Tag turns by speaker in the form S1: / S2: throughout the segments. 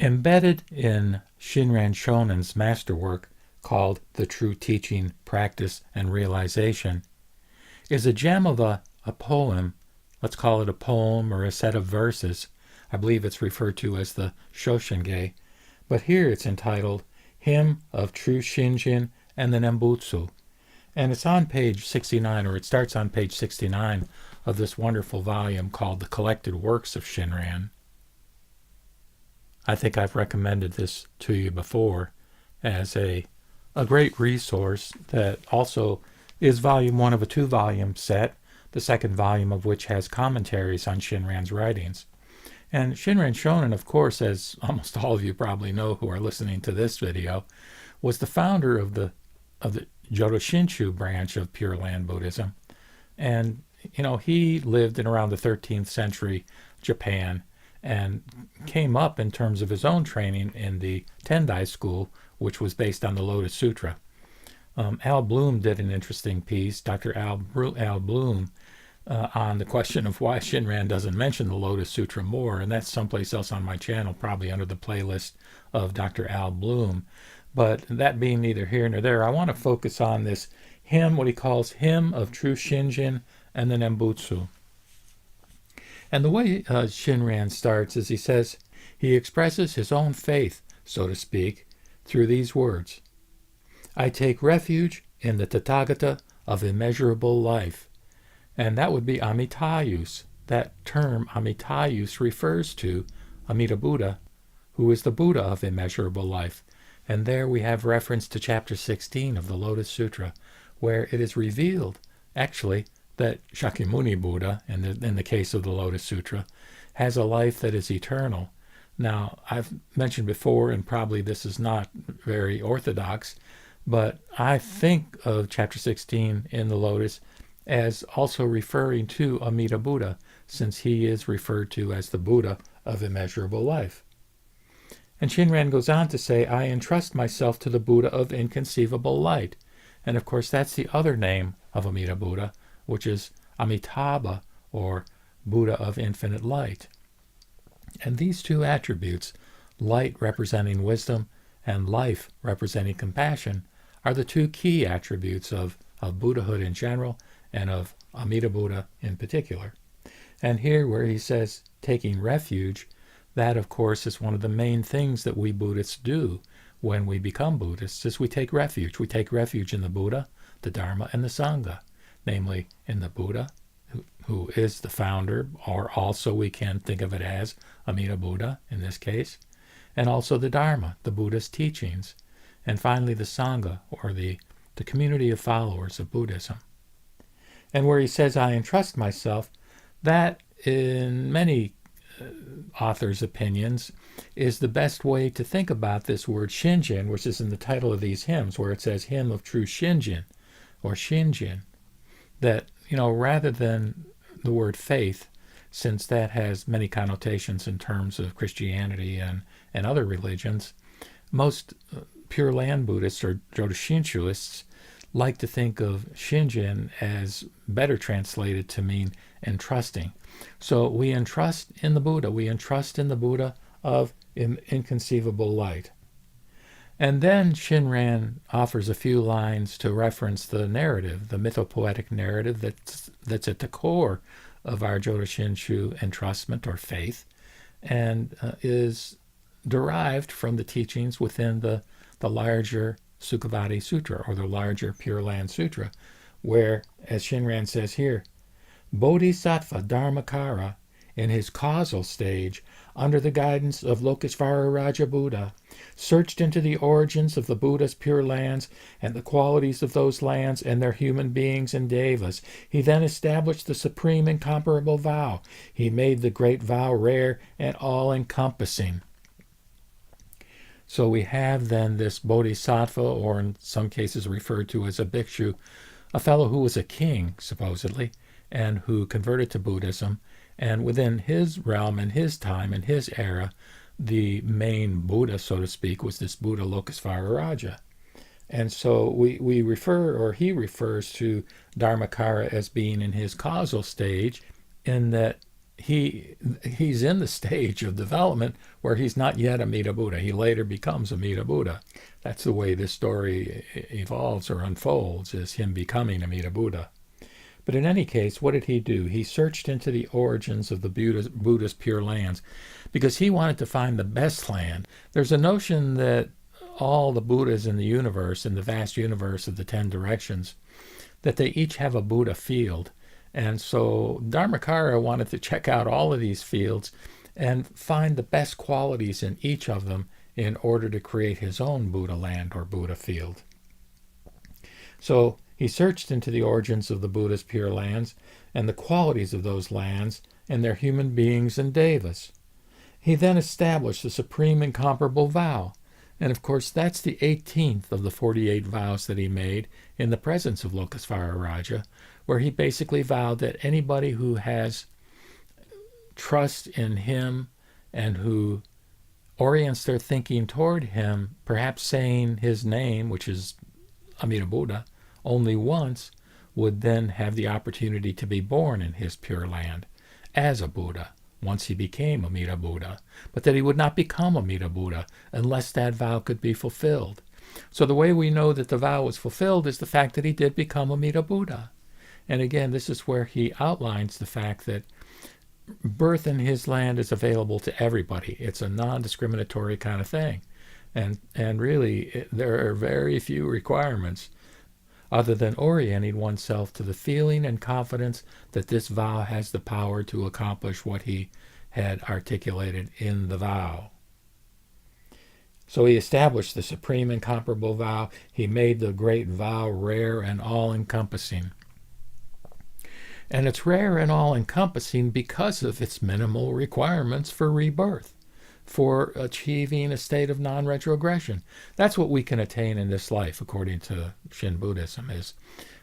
S1: Embedded in Shinran Shonen's masterwork called The True Teaching, Practice, and Realization is a gem of a poem. Let's call it a poem or a set of verses. I believe it's referred to as the Shoshinge, but here it's entitled Hymn of True Shinjin and the Nembutsu. And it's on page 69, or it starts on page 69 of this wonderful volume called The Collected Works of Shinran. I think I've recommended this to you before as a great resource that also is volume 1 of a 2-volume set, the second volume of which has commentaries on Shinran's writings. And Shinran Shonen, of course, as almost all of you probably know who are listening to this video, was the founder of the Jodo Shinshu branch of Pure Land Buddhism. And, he lived in around the 13th century Japan and came up in terms of his own training in the Tendai school, which was based on the Lotus Sutra. Al Bloom did an interesting piece, Dr. Al Bloom, on the question of why Shinran doesn't mention the Lotus Sutra more, and that's someplace else on my channel, probably under the playlist of Dr. Al Bloom. But that being neither here nor there, I want to focus on this hymn, what he calls Hymn of True Shinjin and the Nembutsu. And the way Shinran starts is he says, he expresses his own faith, so to speak, through these words. I take refuge in the Tathagata of immeasurable life. And that would be Amitayus. That term Amitayus refers to Amida Buddha, who is the Buddha of immeasurable life. And there we have reference to chapter 16 of the Lotus Sutra, where it is revealed, actually, that Shakyamuni Buddha, in the case of the Lotus Sutra, has a life that is eternal. Now, I've mentioned before, and probably this is not very orthodox, but I think of chapter 16 in the Lotus as also referring to Amida Buddha, since he is referred to as the Buddha of immeasurable life. And Shinran goes on to say, I entrust myself to the Buddha of inconceivable light. And of course, that's the other name of Amida Buddha, which is Amitabha, or Buddha of infinite light. And these two attributes, light representing wisdom and life representing compassion, are the two key attributes of Buddhahood in general and of Amida Buddha in particular. And here where he says taking refuge, that of course is one of the main things that we Buddhists do when we become Buddhists, is we take refuge. We take refuge in the Buddha, the Dharma, and the Sangha, namely in the Buddha, who is the founder, or also we can think of it as Amida Buddha in this case, and also the Dharma, the Buddha's teachings, and finally the Sangha, or the community of followers of Buddhism. And where he says, I entrust myself, that in many authors' opinions is the best way to think about this word Shinjin, which is in the title of these hymns, where it says Hymn of True Shinjin, or Shinjin, that, rather than the word faith, since that has many connotations in terms of Christianity and other religions, most Pure Land Buddhists or Jodo Shinshuists like to think of Shinjin as better translated to mean entrusting. So we entrust in the Buddha. We entrust in the Buddha of inconceivable light. And then Shinran offers a few lines to reference the narrative, the mythopoetic narrative that's at the core of our Jodo Shinshu entrustment or faith, and is derived from the teachings within the larger Sukhavati Sutra, or the larger Pure Land Sutra, where, as Shinran says here, Bodhisattva Dharmakara, in his causal stage, under the guidance of Lokesvara Raja Buddha, searched into the origins of the Buddha's pure lands and the qualities of those lands and their human beings and devas. He then established the supreme incomparable vow. He made the great vow rare and all-encompassing. So we have then this Bodhisattva, or in some cases referred to as a bhikshu, a fellow who was a king, supposedly, and who converted to Buddhism. And within his realm and his time and his era, the main Buddha, so to speak, was this Buddha Lokesvara Raja. And so we refer, or he refers to Dharmakara as being in his causal stage, in that he's in the stage of development where he's not yet Amida Buddha. He later becomes Amida Buddha. That's the way this story evolves or unfolds, is him becoming Amida Buddha. But in any case, what did he do? He searched into the origins of the Buddha's Pure Lands because he wanted to find the best land. There's a notion that all the Buddhas in the universe, in the vast universe of the 10 directions, that they each have a Buddha field. And so Dharmakara wanted to check out all of these fields and find the best qualities in each of them in order to create his own Buddha land or Buddha field. So he searched into the origins of the Buddha's Pure Lands and the qualities of those lands and their human beings and devas. He then established the supreme incomparable vow. And of course, that's the 18th of the 48 vows that he made in the presence of Lokasvara Raja, where he basically vowed that anybody who has trust in him and who orients their thinking toward him, perhaps saying his name, which is Amida Buddha, only once, would then have the opportunity to be born in his pure land as a Buddha once he became Amida Buddha, but that he would not become Amida Buddha unless that vow could be fulfilled. So the way we know that the vow was fulfilled is the fact that he did become Amida Buddha. And again, this is where he outlines the fact that birth in his land is available to everybody. It's a non-discriminatory kind of thing. And really, there are very few requirements other than orienting oneself to the feeling and confidence that this vow has the power to accomplish what he had articulated in the vow. So he established the supreme incomparable vow. He made the great vow rare and all-encompassing. And it's rare and all-encompassing because of its minimal requirements for rebirth, for achieving a state of non-retrogression. That's what we can attain in this life, according to Shin Buddhism, is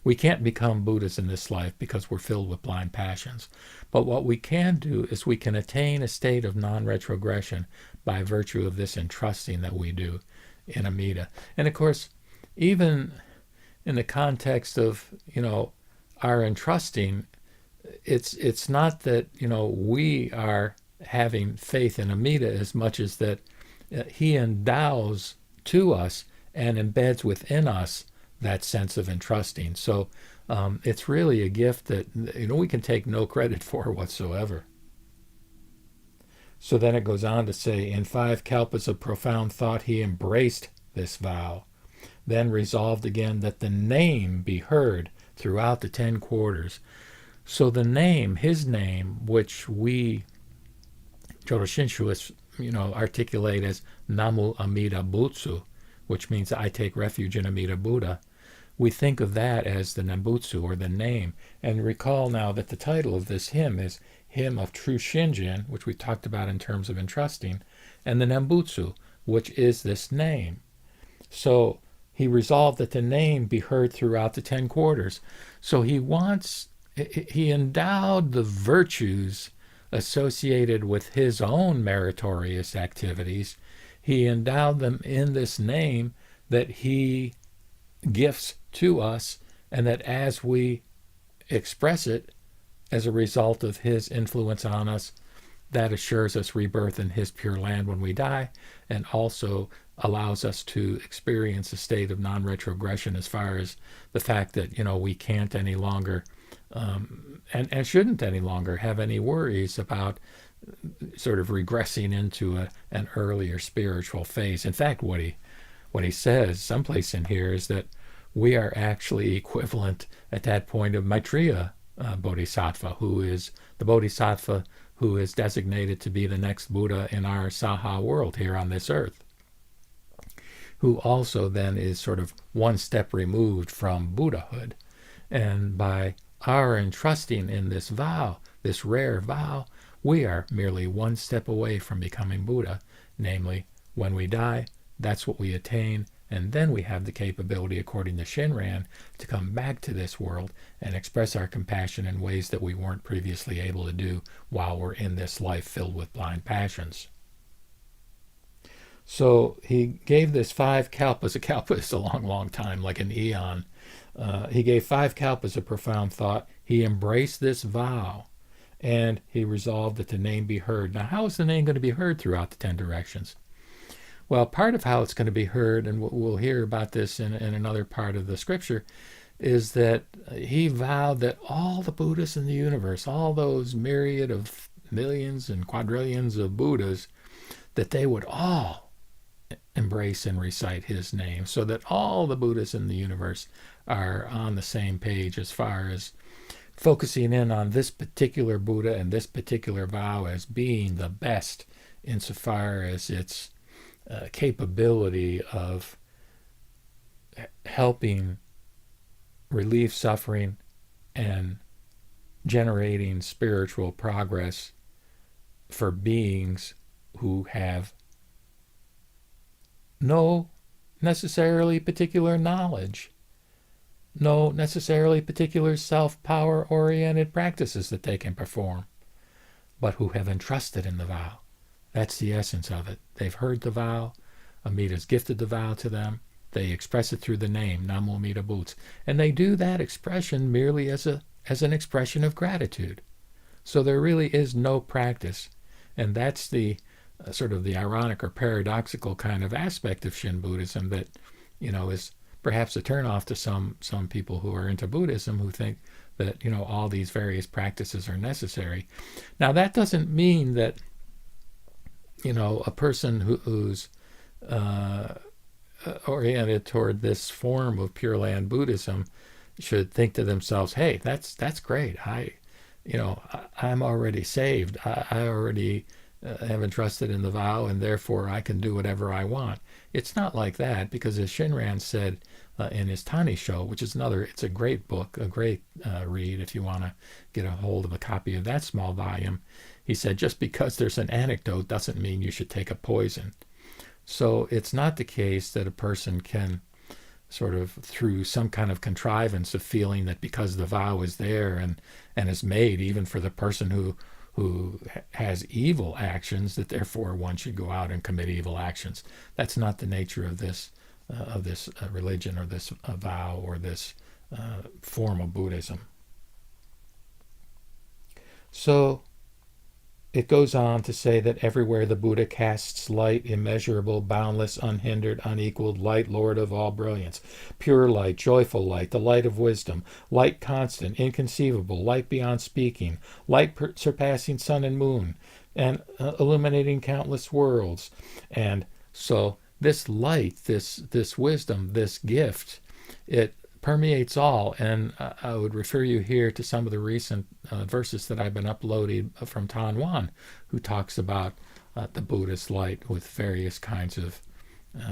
S1: we can't become Buddhas in this life because we're filled with blind passions. But what we can do is we can attain a state of non-retrogression by virtue of this entrusting that we do in Amida. And of course, even in the context of, our entrusting, it's not that, we are having faith in Amida as much as that he endows to us and embeds within us that sense of entrusting. So it's really a gift that we can take no credit for whatsoever. So then it goes on to say, in 5 kalpas of profound thought he embraced this vow, then resolved again that the name be heard throughout the 10 quarters. So the name, his name, which we Jodo Shinshuists, articulate as Namu Amida Butsu, which means I take refuge in Amida Buddha, we think of that as the Nembutsu, or the name. And recall now that the title of this hymn is Hymn of True Shinjin, which we talked about in terms of entrusting, and the Nembutsu, which is this name. So he resolved that the name be heard throughout the 10 quarters. So he endowed the virtues associated with his own meritorious activities. He endowed them in this name that he gifts to us, and that as we express it as a result of his influence on us, that assures us rebirth in his pure land when we die, and also allows us to experience a state of non-retrogression as far as the fact that, we can't any longer and shouldn't any longer have any worries about sort of regressing into an earlier spiritual phase. In fact, what he says someplace in here is that we are actually equivalent at that point of Maitreya Bodhisattva, who is the Bodhisattva who is designated to be the next Buddha in our Saha world here on this earth, who also then is sort of one step removed from Buddhahood. And by our entrusting in this vow, this rare vow, we are merely one step away from becoming Buddha. Namely, when we die, that's what we attain, and then we have the capability, according to Shinran, to come back to this world and express our compassion in ways that we weren't previously able to do while we're in this life filled with blind passions. So he gave this 5 kalpas. A kalpa is a long, long time, like an eon. He gave 5 kalpas of profound thought. He embraced this vow, and he resolved that the name be heard. Now, how is the name going to be heard throughout the 10 directions? Well, part of how it's going to be heard, and we'll hear about this in another part of the scripture, is that he vowed that all the Buddhas in the universe, all those myriad of millions and quadrillions of Buddhas, that they would all embrace and recite his name, so that all the Buddhas in the universe are on the same page as far as focusing in on this particular Buddha and this particular vow as being the best insofar as its capability of helping relieve suffering and generating spiritual progress for beings who have no necessarily particular knowledge, no necessarily particular self-power oriented practices that they can perform, but who have entrusted in the vow. That's the essence of it. They've heard the vow. Amita's gifted the vow to them. They express it through the name, Namo Amida Butsu. And they do that expression merely as an expression of gratitude. So there really is no practice. And that's the sort of the ironic or paradoxical kind of aspect of Shin Buddhism that, is perhaps a turnoff to some people who are into Buddhism, who think that, all these various practices are necessary. Now, that doesn't mean that, a person who's oriented toward this form of Pure Land Buddhism should think to themselves, hey, that's great. I'm already saved. I already have entrusted in the vow, and therefore I can do whatever I want. It's not like that, because as Shinran said in his Tani Show, which is it's a great book, a great read if you want to get a hold of a copy of that small volume. He said, just because there's an anecdote doesn't mean you should take a poison. So it's not the case that a person can sort of, through some kind of contrivance of feeling that because the vow is there and is made even for the person who has evil actions, that therefore one should go out and commit evil actions. That's not the nature of this religion or this vow or this form of Buddhism. So it goes on to say that everywhere the Buddha casts light, immeasurable, boundless, unhindered, unequaled, light, Lord of all brilliance, pure light, joyful light, the light of wisdom, light constant, inconceivable, light beyond speaking, light surpassing sun and moon, and illuminating countless worlds. And so this light, this wisdom, this gift, it permeates all. And I would refer you here to some of the recent verses that I've been uploading from Tan Wan, who talks about the Buddhist light with various kinds of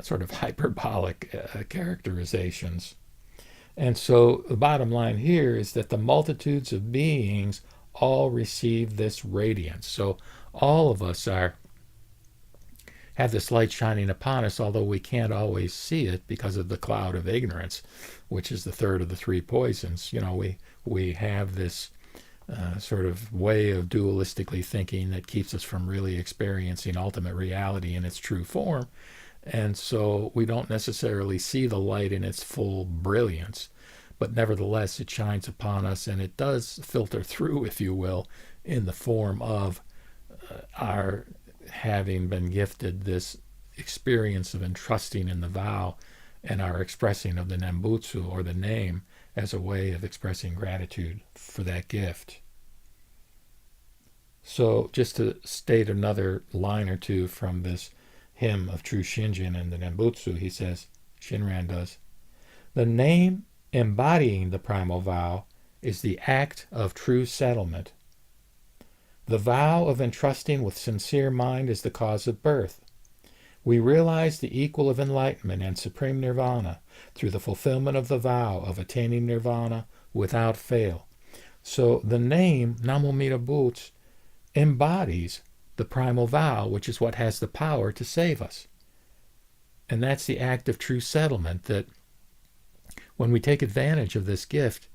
S1: sort of hyperbolic characterizations. And so the bottom line here is that the multitudes of beings all receive this radiance. So all of us have this light shining upon us, although we can't always see it because of the cloud of ignorance, which is the third of the three poisons. We have this sort of way of dualistically thinking that keeps us from really experiencing ultimate reality in its true form. And so we don't necessarily see the light in its full brilliance, but nevertheless it shines upon us, and it does filter through, if you will, in the form of our having been gifted this experience of entrusting in the vow and our expressing of the Nembutsu, or the name, as a way of expressing gratitude for that gift. So just to state another line or two from this hymn of true Shinjin and the Nembutsu, he says, Shinran does, the name embodying the primal vow is the act of true settlement. The vow of entrusting with sincere mind is the cause of birth. We realize the equal of enlightenment and supreme nirvana through the fulfillment of the vow of attaining nirvana without fail. So the name Namo Amida Butsu embodies the primal vow, which is what has the power to save us. And that's the act of true settlement, that when we take advantage of this gift,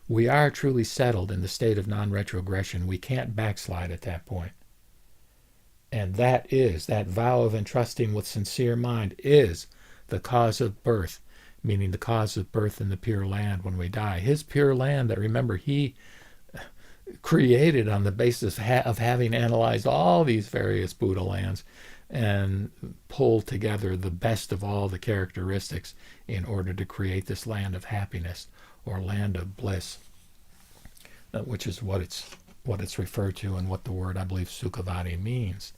S1: we are truly settled in the state of non-retrogression. We can't backslide at that point. And that vow of entrusting with sincere mind is the cause of birth, meaning the cause of birth in the Pure Land when we die. His Pure Land that, remember, he created on the basis of having analyzed all these various Buddha lands and pulled together the best of all the characteristics in order to create this land of happiness or land of bliss, which is what it's referred to and what the word, I believe, Sukhavati means.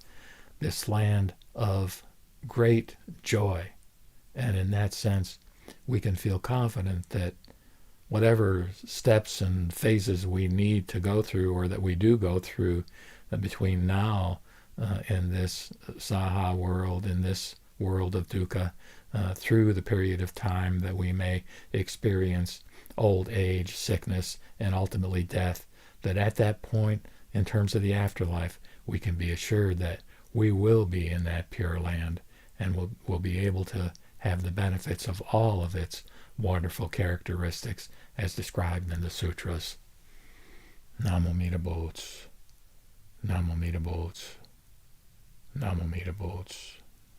S1: This land of great joy. And in that sense, we can feel confident that whatever steps and phases we need to go through, or that we do go through between now in this Saha world, in this world of dukkha, through the period of time that we may experience old age, sickness, and ultimately death, that at that point, in terms of the afterlife, we can be assured that we will be in that pure land and we'll be able to have the benefits of all of its wonderful characteristics as described in the sutras. Namo Mita Butsu, Namo Mita Butsu, Namo Mita Butsu.